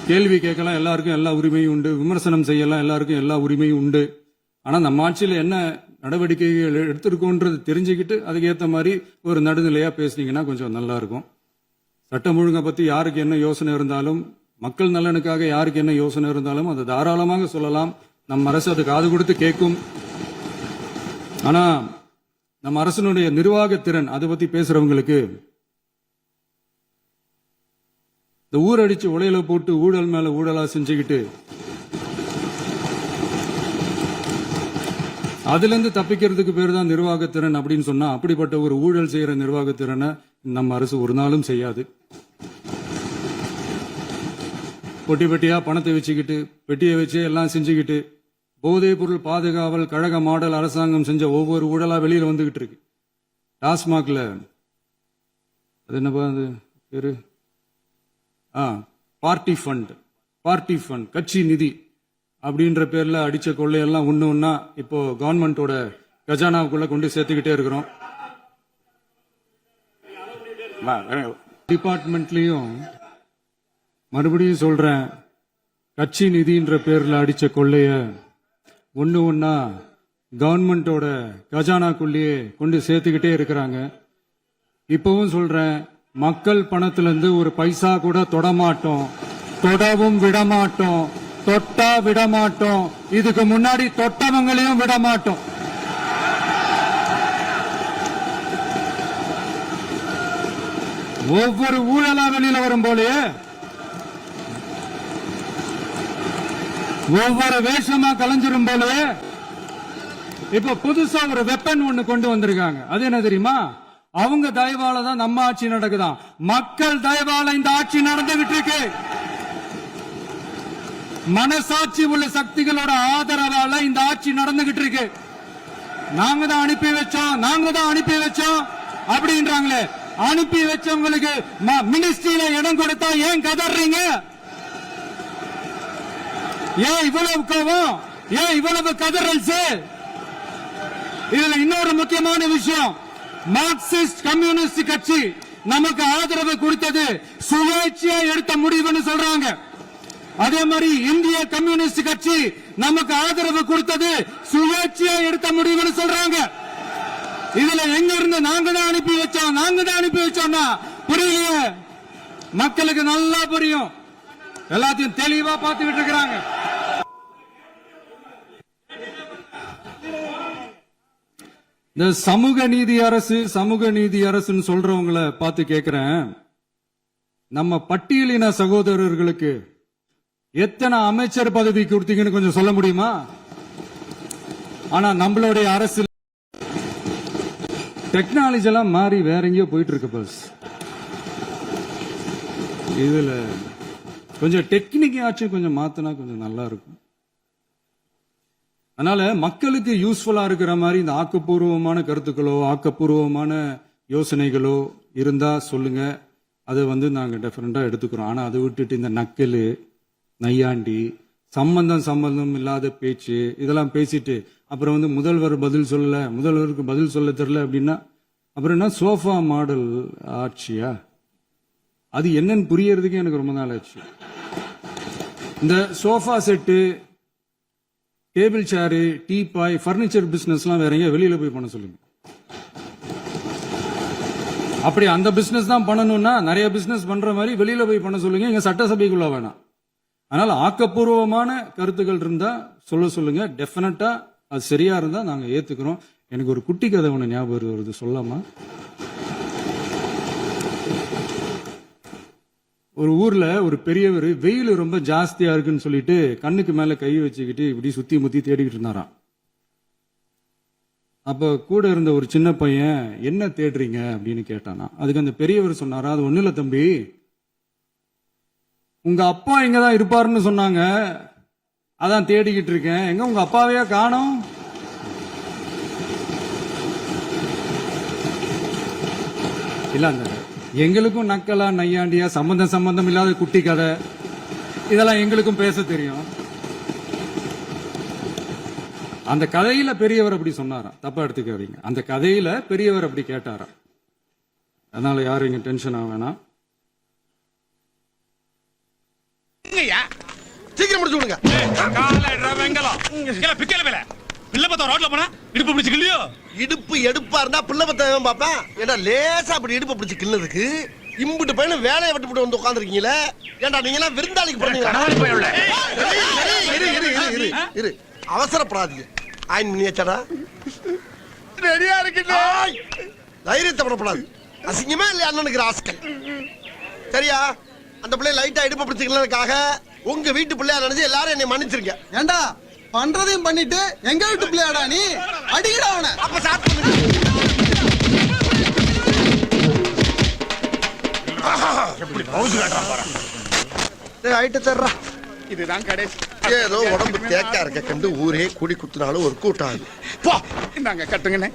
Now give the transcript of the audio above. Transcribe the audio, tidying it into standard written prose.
கேள்வி கேட்கலாம், எல்லாருக்கும் எல்லா உரிமையும் உண்டு. விமர்சனம் செய்யலாம், எல்லாருக்கும் எல்லா உரிமையும் உண்டு. ஆனா நம்ம ஆட்சியில் என்ன நடவடிக்கைகள் எடுத்திருக்கோன்றது தெரிஞ்சுக்கிட்டு அதுக்கு ஏற்ற மாதிரி ஒரு நடுநிலையா பேசுனீங்கன்னா கொஞ்சம் நல்லா இருக்கும். சட்டம் ஒழுங்கை பத்தி யாருக்கு என்ன யோசனை இருந்தாலும், மக்கள் நலனுக்காக யாருக்கு என்ன யோசனை இருந்தாலும் அதை தாராளமாக சொல்லலாம். நம்ம அரசு அது காது கொடுத்து கேட்கும். ஆனா நம்ம அரசனுடைய நிர்வாகத்திறன் அதை பத்தி பேசுறவங்களுக்கு இந்த ஊரடிச்சு உலையில போட்டு ஊழல் மேல ஊழலா செஞ்சுக்கிட்டு அதுல இருந்து தப்பிக்கிறதுக்கு பேர் தான் நிர்வாகத்திறன் அப்படின்னு சொன்னா, அப்படிப்பட்ட ஒரு ஊழல் செய்யற நிர்வாகத்திறனை நம்ம அரசு ஒரு நாளும் செய்யாது. பொட்டி பெட்டியா பணத்தை வச்சுக்கிட்டு, பெட்டியை வச்சு எல்லாம் செஞ்சுக்கிட்டு, போதைப் பொருள் பாதுகாவல் கழக மாடல் அரசாங்கம் செஞ்ச ஒவ்வொரு ஊழலா வெளியில வந்துகிட்டு இருக்கு. டாஸ்மாக்ல அது என்னப்பா அது பேரு, பார்ட்டி ஃபண்ட் கட்சி நிதி அப்படின்ற பேர்ல அடிச்ச கொள்ளையெல்லாம் ஒண்ணு இப்போ கவர்மெண்டோட கஜானாவுக்குள்ள கொண்டு சேர்த்துக்கிட்டே இருக்கிறோம். டிபார்ட்மெண்ட்லயும் மறுபடியும் சொல்றேன், கட்சி நிதின்ற பேர்ல அடிச்ச கொள்ளைய ஒண்ணா கவர்மெண்டோட கஜானாக்குள்ளேயே கொண்டு சேர்த்துக்கிட்டே இருக்கிறாங்க. இப்பவும் சொல்றேன், மக்கள் பணத்திலிருந்து ஒரு பைசா கூட தொடமாட்டோம், தொடவும் விடமாட்டோம், தொட்டா விடமாட்டோம், இதுக்கு முன்னாடி தொட்டவங்களையும் விடமாட்டோம். ஒவ்வொரு ஊழலா வெளியில வரும் போலே, ஒவ்வொரு வேஷமா கலைஞ்சிரும் போலே இப்ப புதுசா ஒரு வெப்பன் ஒண்ணு கொண்டு வந்திருக்காங்க. அது என்ன தெரியுமா? அவங்க தயவால தான் நம்ம ஆட்சி நடக்குதான். மக்கள் தயவால இந்த ஆட்சி நடந்துகிட்டு இருக்கு. மனசாட்சி உள்ள சக்திகளோட ஆதரவால இந்த ஆட்சி நடந்துகிட்டு இருக்கு. நாங்க தான் அனுப்பி வச்சோம் அப்படின்றாங்களே. அனுப்பி வச்சவங்களுக்கு மினிஸ்ட்ரியில இடம் கொடுத்தா ஏன் கதறீங்க? ஏன் இவ்வளவு கோவம்? ஏன் இவ்வளவு கதறல்ஸ்? இதுல இன்னொரு முக்கியமான விஷயம், மார்க்சிஸ்ட் கம்யூனிஸ்ட் கட்சி நமக்கு ஆதரவு கொடுத்தது சுயேட்சையா எடுத்த முடிவுன்னு சொல்றாங்க. அதே மாதிரி இந்திய கம்யூனிஸ்ட் கட்சி நமக்கு ஆதரவு கொடுத்தது சுயேட்சையா எடுத்த முடிவுன்னு சொல்றாங்க. இதுல எங்க இருந்து நாங்க தான் அனுப்பி வச்சோம்னா புரியலையே. மக்களுக்கு நல்லா புரியும், எல்லாத்தையும் தெளிவா பார்த்துக்கிட்டு இருக்கிறாங்க. இந்த சமூக நீதி அரசுன்னு சொல்றவங்களை பார்த்து கேட்கிறேன், நம்ம பட்டியலின சகோதரர்களுக்கு எத்தனை அமைச்சர் பதவி கொடுத்தீங்கன்னு கொஞ்சம் சொல்ல முடியுமா? ஆனா நம்மளுடைய அரசு டெக்னாலஜி எல்லாம் மாறி வேற எங்கேயோ போயிட்டு இருக்கு. பஸ் இதுல கொஞ்சம் டெக்னிக்காச்சும் கொஞ்சம் மாத்தினா கொஞ்சம் நல்லா இருக்கும். அதனால மக்களுக்கு யூஸ்ஃபுல்லா இருக்கிற மாதிரி இந்த ஆக்கப்பூர்வமான கருத்துக்களோ ஆக்கப்பூர்வமான யோசனைகளோ இருந்தா சொல்லுங்க, அதை நாங்க டெஃபரெண்டா எடுத்துக்கிறோம். ஆனா அதை விட்டுட்டு இந்த நக்கலு நையாண்டி சம்பந்தம் இல்லாத பேச்சு இதெல்லாம் பேசிட்டு அப்புறம் முதல்வருக்கு பதில் சொல்ல தெரியல அப்படின்னா அப்புறம் என்ன சோஃபா மாடல் ஆட்சியா? அது என்னன்னு புரியறதுக்கு எனக்கு ரொம்ப நாள் ஆச்சு. இந்த சோஃபா செட்டு, டேபிள் சேரு, டீபாய், பர்னிச்சர் பிசினஸ் எல்லாம் வேற எங்க வெளியில போய் பண்ண சொல்லுங்க. அப்படி அந்த பிசினஸ் தான் பண்ணணும்னா நிறைய பிசினஸ் பண்ற மாதிரி வெளியில போய் பண்ண சொல்லுங்க, இங்க சட்டசபைக்குள்ள வேணாம். அதனால ஆக்கப்பூர்வமான கருத்துக்கள் இருந்தா சொல்லுங்க. டெஃபினட்டா அது சரியா இருந்தா நாங்க ஏத்துக்கிறோம். எனக்கு ஒரு குட்டி கதை ஒண்ணு ஞாபகம் வருது, சொல்லாமா? ஒரு ஊர்ல ஒரு பெரியவர் வெயில் ரொம்ப ஜாஸ்தியா இருக்குன்னு சொல்லிட்டு கண்ணுக்கு மேல கை வச்சுக்கிட்டு இப்படி சுத்தி முத்தி தேடிக்கிட்டு இருந்தாராம். அப்ப கூட இருந்த ஒரு சின்ன பையன், என்ன தேடுறீங்க அப்படின்னு கேட்டானா. அதுக்கு அந்த பெரியவர் சொன்னாரா, அது ஒண்ணு இல்ல தம்பி, உங்க அப்பா இங்கதான் இருப்பாருன்னு சொன்னாங்க, அதான் தேடிக்கிட்டு இருக்கேன். எங்க உங்க அப்பாவையா காணோம்? இல்ல அந்த எங்களுக்கும் நக்கலா நையாண்டியா சம்பந்தம் இல்லாத குட்டி கதை இதெல்லாம் எங்களுக்கும் பேச தெரியும். அந்த கதையில பெரியவர் அப்படி சொன்னாராம், தப்பா எடுத்துக்காதீங்க. அந்த கதையில பெரியவர் அப்படி கேட்டாராம். அதனால யாரும் இங்க டென்ஷன் ஆக வேணாம். சீக்கிரம் முடிச்சு விடுங்க. இடுப்பு எடுப்பா இருந்தா பிள்ளை பத்தவன் பாப்பேன். ஏன்னா லேசா அப்படி இடுப்பு பிடிச்சு கிள்ளதுக்கு இம்புட்டு பையனும் வேலையை விட்டு வந்து உட்காந்துருக்கீங்களே. ஏன்டா நீங்க எல்லாம் விருந்தாளிக்கு போறீங்களா? இரு அவசரப்படாதீங்க. ஆயின் பண்ணியாச்சாடா? ரெடியா இருக்கீங்களா? தைரியத்தை படப்படாது. அசிங்கமா இல்லையா அண்ணனுக்கு ராஸ்கல்? சரியா? அந்த பிள்ளை லைட்டா இடுப்பு பிடிச்சிக்கிறதுக்காக உங்க வீட்டு பிள்ளையா நினைச்சு எல்லாரும் என்னை மன்னிச்சிருங்க. ஏண்டா பண்றதையும் பண்ணிட்டு எங்க வீட்டு பிள்ளையாடா நீ? அடிக்கடா அவனை. அப்ப ஸ்டார்ட் பண்ணுங்க. எப்படி பவுஸ் காட்றா பாரு. டேய் ஐட்ட தர்றா. இதுதான் கடைசி. ஏதோ உடம்பு தேக்கா இருக்க கண்டு ஊரே கூடி குத்துனாலும் ஒரு கூட்டம். போ இந்தாங்க கட்டுங்கண்ணே.